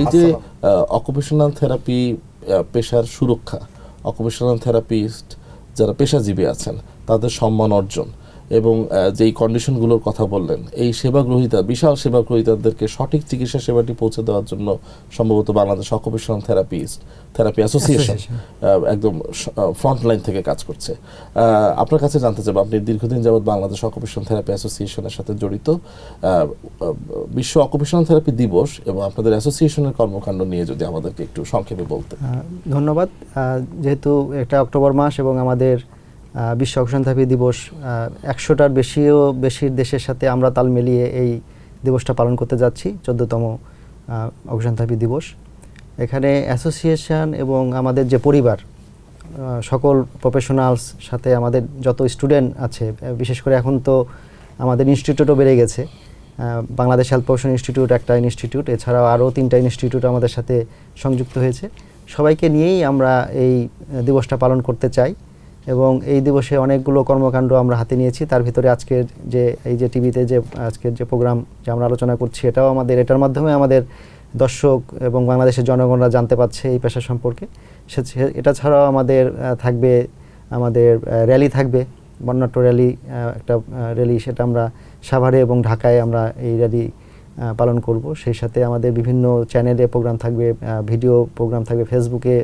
এই যে occupational therapy পেশার সুরক্ষা, অকুপেশনাল থেরাপিস্ট যারা পেশাজীবী আছেন তাদের সম্মান অর্জন এবং যেই কন্ডিশনগুলোর কথা বললেন, এই সেবাগ্রহীতা, বিশাল সেবাগ্রহীতাদেরকে সঠিক চিকিৎসা সেবাটি পৌঁছে দেওয়ার জন্য সম্ভবত বাংলাদেশ অকুপেশনাল থেরাপি অ্যাসোসিয়েশন একদম ফ্রন্ট লাইন থেকে কাজ করছে। আপনার কাছে জানতে চাইব, আপনি দীর্ঘদিন যাবৎ বাংলাদেশ অকুপেশনাল থেরাপি অ্যাসোসিয়েশনের সাথে জড়িত, বিশ্ব অকুপেশনাল থেরাপি দিবস এবং আপনাদের অ্যাসোসিয়েশনের কর্মকাণ্ড নিয়ে যদি আমাদেরকে একটু সংক্ষেপে বলতেন। ধন্যবাদ। যেহেতু এটা অক্টোবর মাস এবং আমাদের বিশ্ব অকুপেশনাল থেরাপি দিবস 100টার বেশি দেশের সাথে আমরা তাল মিলিয়ে এই দিবসটা পালন করতে যাচ্ছি, 14তম অকুপেশনাল থেরাপি দিবস। এখানে অ্যাসোসিয়েশন এবং আমাদের যে পরিবার, সকল প্রফেশনালস সাথে আমাদের যত স্টুডেন্ট আছে, বিশেষ করে এখন তো আমাদের ইনস্টিটিউটও বেড়ে গেছে, বাংলাদেশ হেলথ প্রফেশন ইনস্টিটিউট একটা ইনস্টিটিউট, এছাড়াও আরও 3টা ইনস্টিটিউট আমাদের সাথে সংযুক্ত হয়েছে। সবাইকে নিয়েই আমরা এই দিবসটা পালন করতে চাই এবং এই দিবসে অনেকগুলো কর্মকাণ্ড আমরা হাতে নিয়েছি। তার ভিতরে আজকের এই যে টিভিতে যে আজকের যে প্রোগ্রাম যে আমরা আলোচনা করছি, এটার মাধ্যমে আমাদের দর্শক এবং বাংলাদেশের জনগণরা জানতে পারছে এই পেশা সম্পর্কে। এটা ছাড়াও আমাদের থাকবে, আমাদের র্যালি থাকবে, বর্ণাঢ্য র্যালি, একটা র্যালি, সেটা আমরা সাভারে এবং ঢাকায় আমরা এই র্যালি পালন করব। সেই সাথে আমাদের বিভিন্ন চ্যানেলে প্রোগ্রাম থাকবে, ভিডিও প্রোগ্রাম থাকবে, ফেসবুকে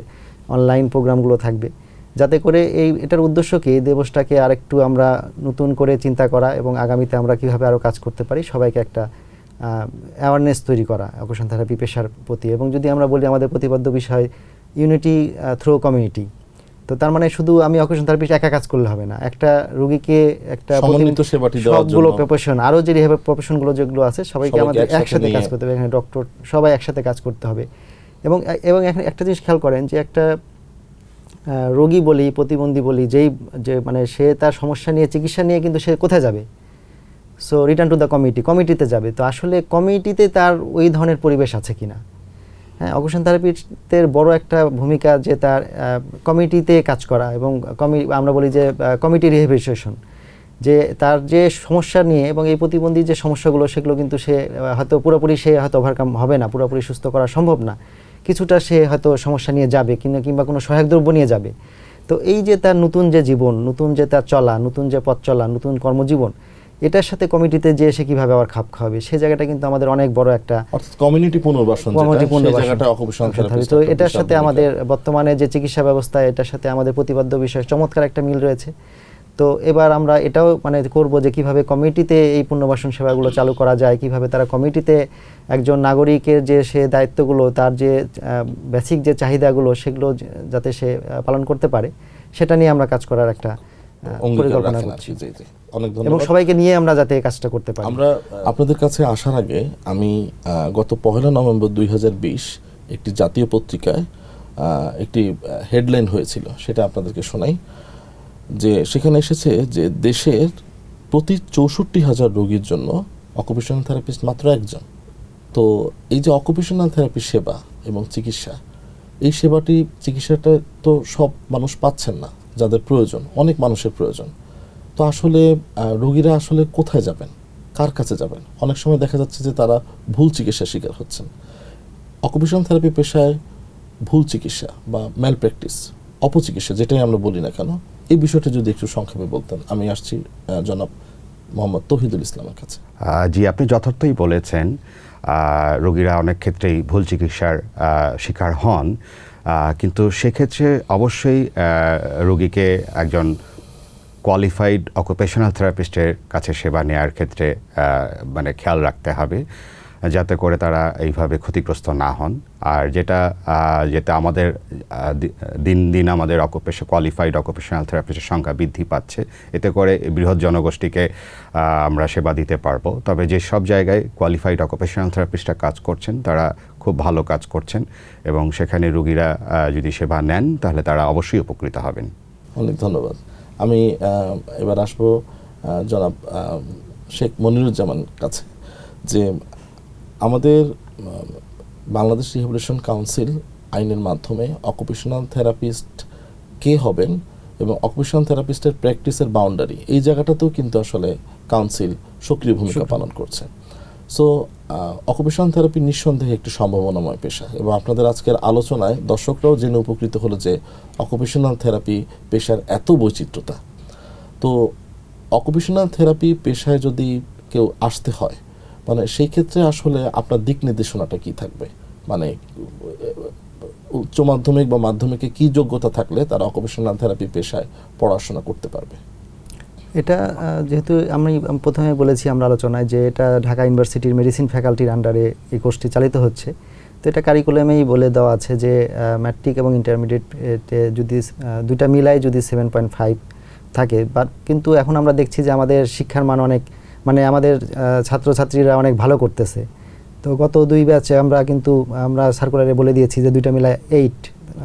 অনলাইন প্রোগ্রামগুলো থাকবে, যাতে করে এটার উদ্দেশ্য কি, এই দিবসটাকে আরেকটু আমরা নতুন করে চিন্তা করা এবং আগামীতে আমরা কীভাবে আরও কাজ করতে পারি, সবাইকে একটা অ্যাওয়ারনেস তৈরি করা অকুপেশনাল থেরাপি পেশার প্রতি। এবং যদি আমরা বলি আমাদের প্রতিপাদ্য বিষয় ইউনিটি থ্রু কমিউনিটি, তো তার মানে শুধু আমি অকুপেশনাল থেরাপিস্ট একা কাজ করলে হবে না, একটা রোগীকে একটা সবগুলো প্রফেশন, আরও যে রিহ্যাব প্রফেশনগুলো যেগুলো আছে সবাইকে আমাদের একসাথে কাজ করতে হবে, এখানে ডক্টর সবাই একসাথে কাজ করতে হবে। এবং এখানে একটা জিনিস খেয়াল করেন যে একটা রোগী বলি, প্রতিবন্ধী বলি, মানে সে তার সমস্যা নিয়ে, চিকিৎসা নিয়ে কিন্তু সে কোথায় যাবে? সো রিটার্ন টু দ্য কমিটিতে যাবে। তো আসলে কমিটিতে তার ওই ধরনের পরিবেশ আছে কিনা? হ্যাঁ, অকুপেশনাল থেরাপিস্টের বড় একটা ভূমিকা যে তার কমিটিতে কাজ করা এবং আমরা বলি যে কমিটি রিহ্যাবিলিটেশন, যে তার যে সমস্যা নিয়ে এবং এই প্রতিবন্ধী যে সমস্যাগুলো, সেগুলো কিন্তু সে হয়তো পুরোপুরি ওভারকাম হবে না, পুরোপুরি সুস্থ করা সম্ভব না, কিছুটা সে হয়তো সমস্যা নিয়ে যাবে কিংবা কোনো সহায়ক দ্রব্য নিয়ে যাবে। তো এই যে তার নতুন যে জীবন, নতুন যে তার চলা, নতুন যে পথ চলা, নতুন কর্মজীবন, এটার সাথে কমিটিতে যে সে কিভাবে আবার খাপ খাওয়াবে, সেই জায়গাটা কিন্তু আমাদের অনেক বড় একটা কমিউনিটি পুনর্বাসন, তো এটার সাথে আমাদের বর্তমানে যে চিকিৎসা ব্যবস্থা, এটার সাথে আমাদের প্রতিপাদ্য বিষয় চমৎকার একটা মিল রয়েছে। তো এবার আমরা এটাও মানে করব যে কিভাবে কমিটিতে এই পুনর্বাসন সেবাগুলো চালু করা যায়, কিভাবে তারা কমিটিতে একজন নাগরিকের যে সে দায়িত্বগুলো, তার যে বেসিক যে চাহিদাগুলো, সেগুলো যাতে সে পালন করতে পারে, সেটা নিয়ে আমরা কাজ করার একটা পরিকল্পনা করছি। অনেক ধন্যবাদ। এবং সবাইকে নিয়ে আমরা যাতে কাজটা করতে পারি। আমরা আপনাদের কাছে আসার আগে আমি গত 1 নভেম্বর 2020 একটি জাতীয় পত্রিকায় একটি হেডলাইন হয়েছিল, সেটা আপনাদেরকে শোনাই। যে সেখানে এসেছে যে দেশের প্রতি 64,000 রোগীর জন্য অকুপেশনাল থেরাপিস্ট মাত্র একজন। তো এই যে অকুপেশনাল থেরাপি সেবা এবং চিকিৎসা, এই চিকিৎসাটা তো সব মানুষ পাচ্ছেন না, যাদের প্রয়োজন, অনেক মানুষের প্রয়োজন। তো আসলে রোগীরা আসলে কোথায় যাবেন, কার কাছে যাবেন? অনেক সময় দেখা যাচ্ছে যে তারা ভুল চিকিৎসার শিকার হচ্ছেন। অকুপেশনাল থেরাপি পেশায় ভুল চিকিৎসা বা ম্যাল প্র্যাকটিস, অপচিকিৎসা, যেটাই আমরা বলি না কেন, এই বিষয়টা যদি একটু সংক্ষেপে বলতেন। আমি আসছি জনাব মোহাম্মদ তৌহিদুল ইসলামের কাছে। জি, আপনি যথার্থই বলেছেন, রোগীরা অনেক ক্ষেত্রেই ভুল চিকিৎসার শিকার হন, কিন্তু সেক্ষেত্রে অবশ্যই রোগীকে একজন কোয়ালিফাইড অকুপেশনাল থেরাপিস্টের কাছে সেবা নেওয়ার ক্ষেত্রে মানে খেয়াল রাখতে হবে, যাতে করে তারা এইভাবে ক্ষতিগ্রস্ত না হন। আর যেটা আমাদের দিন দিন আমাদের কোয়ালিফাইড অকুপেশনাল থেরাপিস্টের সংখ্যা বৃদ্ধি পাচ্ছে, এতে করে বৃহৎ জনগোষ্ঠীকে আমরা সেবা দিতে পারবো। তবে যে সব জায়গায় কোয়ালিফাইড অকুপেশনাল থেরাপিস্টরা কাজ করছেন, তারা খুব ভালো কাজ করছেন এবং সেখানে রোগীরা যদি সেবা নেন তাহলে তারা অবশ্যই উপকৃত হবেন। অনেক ধন্যবাদ। আমি এবার আসবো জনাব শেখ মনিরুজ্জামান কাছে। যে আমাদের বাংলাদেশ রিহ্যাবিলিটেশন কাউন্সিল আইনের মাধ্যমে অকুপেশনাল থেরাপিস্ট কে হবেন এবং অকুপেশনাল থেরাপিস্টের প্র্যাকটিসের বাউন্ডারি, এই জায়গাটাতেও কিন্তু আসলে কাউন্সিল সক্রিয় ভূমিকা পালন করছে। সো অকুপেশনাল থেরাপি নিঃসন্দেহে একটি সম্ভাবনাময় পেশা, এবং আপনাদের আজকের আলোচনায় দর্শকরাও জেনে উপকৃত হলো যে অকুপেশনাল থেরাপি পেশার এত বৈচিত্র্যতা। তো অকুপেশনাল থেরাপি পেশায় যদি কেউ আসতে হয়, মানে সেই ক্ষেত্রে আসলে আপনার দিক নির্দেশনাটা কি থাকবে? মানে উচ্চ মাধ্যমিক বা মাধ্যমিকে কি যোগ্যতা থাকলে তারা অকুপেশনাল থেরাপি পেশায় পড়াশোনা করতে পারবে? এটা যেহেতু আমি প্রথমে বলেছি আমরা আলোচনায় যে এটা ঢাকা ইউনিভার্সিটির মেডিসিন ফ্যাকাল্টির আন্ডারে এই কোর্সটি চালিত হচ্ছে। তো এটা কারিকুলামেই বলে দেওয়া আছে যে ম্যাট্রিক এবং ইন্টারমিডিয়েটে যদি দুইটা মিলাই যদি 7.5 থাকে, বাট কিন্তু এখন আমরা দেখছি যে আমাদের শিক্ষার মান অনেক, মানে আমাদের ছাত্রছাত্রীরা অনেক ভালো করতেছে। তো গত 2 ব্যাচে আমরা সার্কুলারে বলে দিয়েছি যে দুইটা মিলায় 8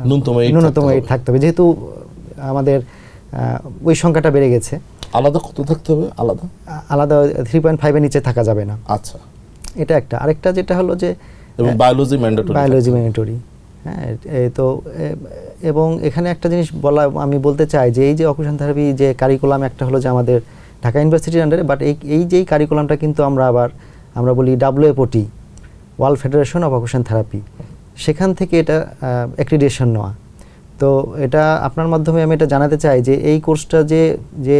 ন্যূনতম 8 থাকতে হবে, যেহেতু আমাদের ওই সংখ্যাটা বেড়ে গেছে। আলাদা কত থাকতে হবে? আলাদা 3.5 এর নিচে থাকা যাবে না। আচ্ছা, এটা একটা। আরেকটা যেটা হলো যে বায়োলজি ম্যান্ডেটরি। হ্যাঁ, তো এবং এখানে একটা জিনিস আমি বলতে চাই যে এই যে অকুপেশন থেরাপি যে কারিকুলাম একটা হলো যে আমাদের ঢাকা ইউনিভার্সিটির আন্ডারে, বাট এই যে কারিকুলামটা কিন্তু আমরা বলি WFOT, world federation of occupation therapy, সেখান থেকে এটা অ্যাক্রিডিটেশন নেওয়া। তো এটা আপনার মাধ্যমে আমি এটা জানাতে চাই যে এই কোর্সটা যে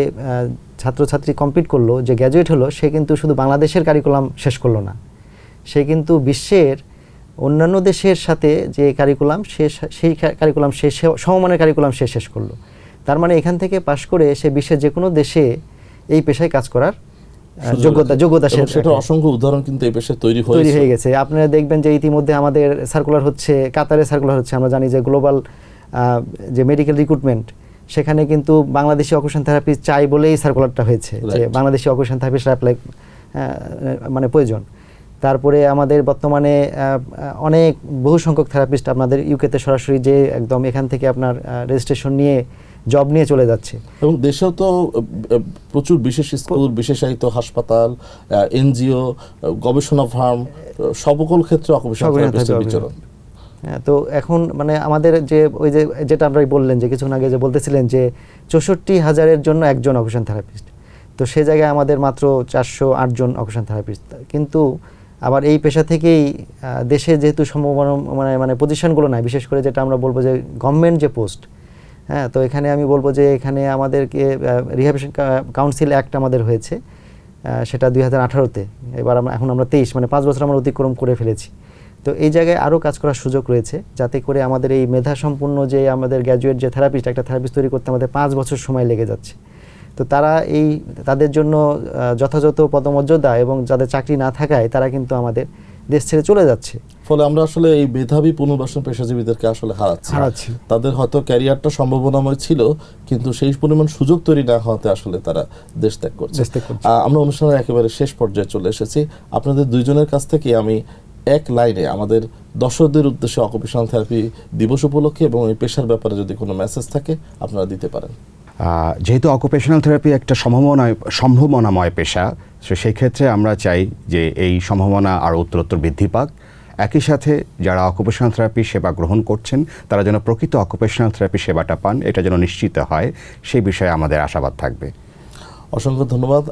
ছাত্রছাত্রী কমপ্লিট করলো, যে গ্র্যাজুয়েট হলো, সে কিন্তু শুধু বাংলাদেশের কারিকুলাম শেষ করলো না, সে কিন্তু বিশ্বের অন্যান্য দেশের সাথে যে কারিকুলাম সেই কারিকুলাম সমমানের কারিকুলাম শেষ করলো। তার মানে এখান থেকে পাশ করে সে বিশ্বের যে কোনো দেশে এই পেশায় কাজ করার যোগ্যতা সেটা অসংখ্য উদাহরণ কিন্তু এই পেশায় তৈরি হয়ে গেছে। আপনারা দেখবেন যে ইতিমধ্যে আমাদের সার্কুলার হচ্ছে, কাতারে সার্কুলার হচ্ছে। আমরা জানি যে গ্লোবাল যে মেডিকেল রিক্রুটমেন্ট, সেখানে কিন্তু বাংলাদেশি অকুপেশন থেরাপি চাই বলেই সার্কুলারটা হয়েছে যে বাংলাদেশি অকুপেশন থেরাপিস্ট অ্যাপ্লাই মানে প্রয়োজন। তারপরে আমাদের বর্তমানে অনেক বহু সংখ্যক থেরাপিস্ট আপনাদের ইউকেতে সরাসরি যে একদম এখান থেকে আপনার রেজিস্ট্রেশন নিয়ে জব নিয়ে চলে যাচ্ছে। এবং দেশেও তো প্রচুর বিশেষ স্কুল, বিশেষায়িত হাসপাতাল, এনজিও, গবেষণা ফার্ম, সকল ক্ষেত্রে অকুপেশনাল থেরাপিস্টের বিচরণ। তো এখন মানে আমাদের যে ওই যেটা আপনারা বললেন যে কিছুক্ষণ আগে যে বলতেছিলেন যে 64,000-এর জন্য একজন অকুপেশন থেরাপিস্ট, তো সে জায়গায় আমাদের মাত্র 408 জন অকুপেশন থেরাপিস্ট। কিন্তু আবার এই পেশা থেকেই দেশে যেহেতু সম্ভাবনা মানে পজিশনগুলো নাই, বিশেষ করে যেটা আমরা বলবো যে গভর্নমেন্ট যে পোস্ট, হ্যাঁ, তো এখানে আমি বলবো যে এখানে আমাদেরকে রিহ্যাবিলিটেশন কাউন্সিল অ্যাক্ট আমাদের হয়েছে, সেটা 2018-তে। এবার এখন আমরা 23, মানে 5 বছর আমরা অতিক্রম করে ফেলেছি। তো এই জায়গায় আরও কাজ করার সুযোগ রয়েছে, যাতে করে আমাদের এই মেধা সম্পন্ন যে আমাদের গ্র্যাজুয়েট যে থেরাপিস্ট, একটা থেরাপিস্ট তৈরি করতে আমাদের 5 বছর সময় লেগে যাচ্ছে। তো তাদের জন্য যথাযথ পদমর্যাদা এবং যাদের চাকরি না থাকায় তারা কিন্তু আমাদের দেশ ছেড়ে চলে যাচ্ছে। ফলে আমরা আসলে এই মেধাবী পুনর্বাসন পেশাজীবীদেরকে আসলে হারাচ্ছি। তাদের হয়তো ক্যারিয়ারটা সম্ভাবনাময় ছিল, কিন্তু সেই পরিমাণ সুযোগ তৈরি না হওয়াতে আসলে তারা দেশ ত্যাগ করছে। আমরা অনুষ্ঠানের একেবারে শেষ পর্যায়ে চলে এসেছি। আপনাদের দুইজনের কাছ থেকে আমি এক লাইনে আমাদের দর্শকদের উদ্দেশ্যে অকুপেশনাল থেরাপি দিবস উপলক্ষে এবং এই পেশার ব্যাপারে যদি কোনো মেসেজ থাকে আপনারা দিতে পারেন। যেহেতু অকুপেশনাল থেরাপি একটা সম্ভাবনাময় পেশা, সেই ক্ষেত্রে আমরা চাই যে এই সম্ভাবনা আরও উত্তরোত্তর বৃদ্ধি পাক। একই সাথে যারা অকুপেশনাল থেরাপি সেবা গ্রহণ করছেন তারা যেন প্রকৃত অকুপেশনাল থেরাপি সেবাটা পান, এটা যেন নিশ্চিত হয়, সেই বিষয়ে আমাদের আশাবাদ থাকবে। অসংখ্য ধন্যবাদ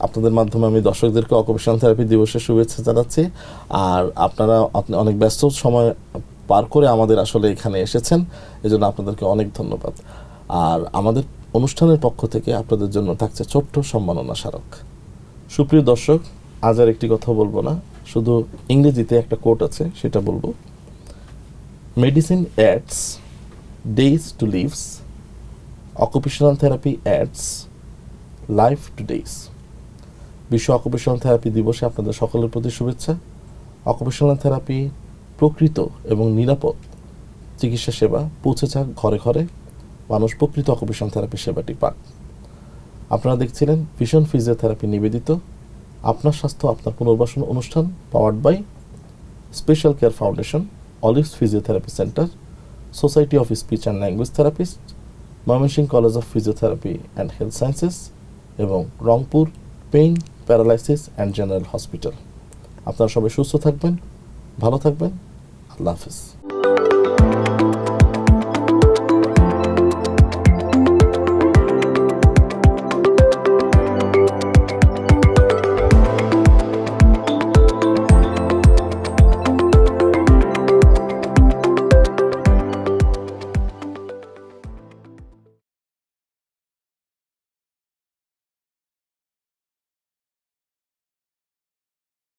আপনাদের মাধ্যমে আমি দর্শকদেরকে অকুপেশনাল থেরাপি দিবসের শুভেচ্ছা জানাচ্ছি। আর আপনি অনেক ব্যস্ত সময় পার করে আমাদের আসলে এখানে এসেছেন, এজন্য আপনাদেরকে অনেক ধন্যবাদ। আর আমাদের অনুষ্ঠানের পক্ষ থেকে আপনাদের জন্য থাকছে ছোট্ট সম্মাননা স্মারক। সুপ্রিয় দর্শক, আজ আর একটি কথা বলবো না, শুধু ইংরেজিতে একটা কোট আছে সেটা বলবো। Medicine adds days to lives, occupational therapy adds life to days. বিশ্ব অকুপেশনাল থেরাপি দিবসে আপনাদের সকলের প্রতি শুভেচ্ছা। অকুপেশনাল থেরাপি প্রকৃত এবং নিরাপদ চিকিৎসা সেবা পৌঁছে যাক ঘরে ঘরে, মানুষ প্রকৃত অকুপেশনাল থেরাপি সেবাটি পাক। আপনারা দেখছিলেন ভিশন ফিজিওথেরাপি নিবেদিত আপনার স্বাস্থ্য আপনার পুনর্বাসন অনুষ্ঠান, powered by special care foundation, Olives physiotherapy centre, society of speech and language therapist, Mymensingh college of physiotherapy and health sciences এবং Rangpur pain, paralysis and general hospital. আপনারা সবাই সুস্থ থাকবেন, ভালো থাকবেন। আল্লাহ হাফেজ।